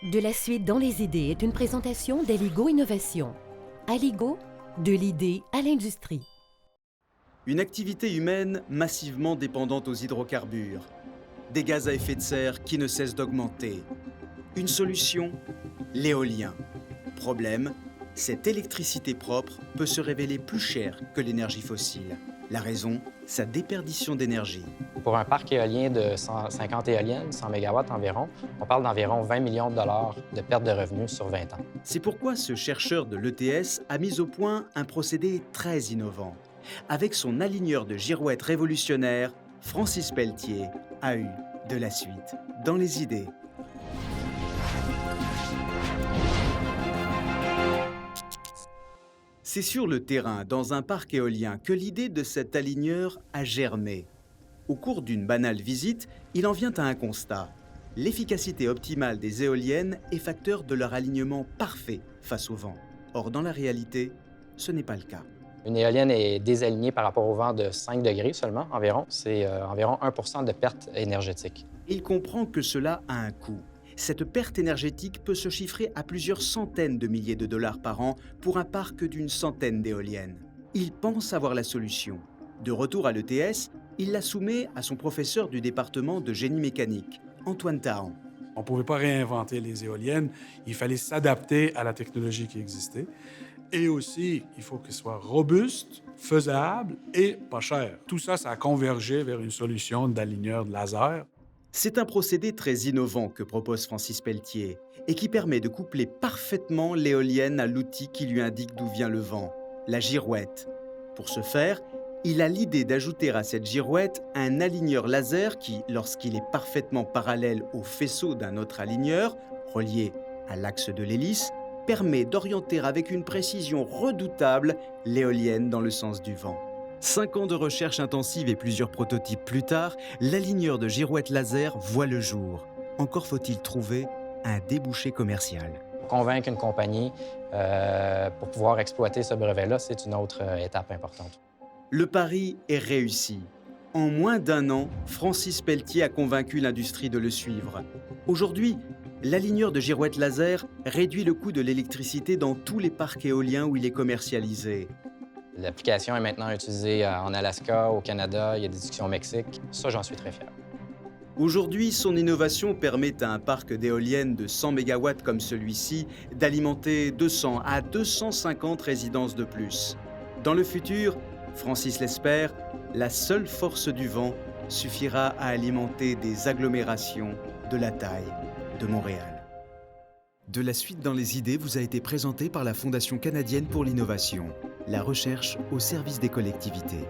De la suite dans les idées est une présentation d'Aligo Innovation. Aligo, de l'idée à l'industrie. Une activité humaine massivement dépendante aux hydrocarbures. Des gaz à effet de serre qui ne cessent d'augmenter. Une solution, l'éolien. Problème, cette électricité propre peut se révéler plus chère que l'énergie fossile. La raison, sa déperdition d'énergie. Pour un parc éolien de 150 éoliennes, 100 MW environ, on parle d'environ 20 millions de dollars de perte de revenus sur 20 ans. C'est pourquoi ce chercheur de l'ETS a mis au point un procédé très innovant. Avec son aligneur de girouettes révolutionnaire, Francis Pelletier a eu de la suite dans les idées. C'est sur le terrain, dans un parc éolien, que l'idée de cet aligneur a germé. Au cours d'une banale visite, il en vient à un constat. L'efficacité optimale des éoliennes est facteur de leur alignement parfait face au vent. Or, dans la réalité, ce n'est pas le cas. Une éolienne est désalignée par rapport au vent de 5 degrés seulement, environ. C'est environ 1 % de perte énergétique. Il comprend que cela a un coût. Cette perte énergétique peut se chiffrer à plusieurs centaines de milliers de dollars par an pour un parc d'une centaine d'éoliennes. Il pense avoir la solution. De retour à l'ETS, il la soumet à son professeur du département de génie mécanique, Antoine Tahan. On ne pouvait pas réinventer les éoliennes, il fallait s'adapter à la technologie qui existait. Et aussi, il faut qu'elle soit robuste, faisable et pas cher. Tout ça, ça a convergé vers une solution d'aligneur de laser. C'est un procédé très innovant que propose Francis Pelletier et qui permet de coupler parfaitement l'éolienne à l'outil qui lui indique d'où vient le vent, la girouette. Pour ce faire, il a l'idée d'ajouter à cette girouette un aligneur laser qui, lorsqu'il est parfaitement parallèle au faisceau d'un autre aligneur, relié à l'axe de l'hélice, permet d'orienter avec une précision redoutable l'éolienne dans le sens du vent. 5 ans de recherche intensive et plusieurs prototypes plus tard, l'aligneur de girouette laser voit le jour. Encore faut-il trouver un débouché commercial. Convaincre une compagnie pour pouvoir exploiter ce brevet-là, c'est une autre étape importante. Le pari est réussi. En moins d'1 an, Francis Pelletier a convaincu l'industrie de le suivre. Aujourd'hui, l'aligneur de girouette laser réduit le coût de l'électricité dans tous les parcs éoliens où il est commercialisé. L'application est maintenant utilisée en Alaska, au Canada, il y a des discussions au Mexique. Ça, j'en suis très fier. Aujourd'hui, son innovation permet à un parc d'éoliennes de 100 MW comme celui-ci d'alimenter 200 à 250 résidences de plus. Dans le futur, Francis l'espère, la seule force du vent suffira à alimenter des agglomérations de la taille de Montréal. De la suite dans les idées vous a été présentée par la Fondation canadienne pour l'innovation, la recherche au service des collectivités.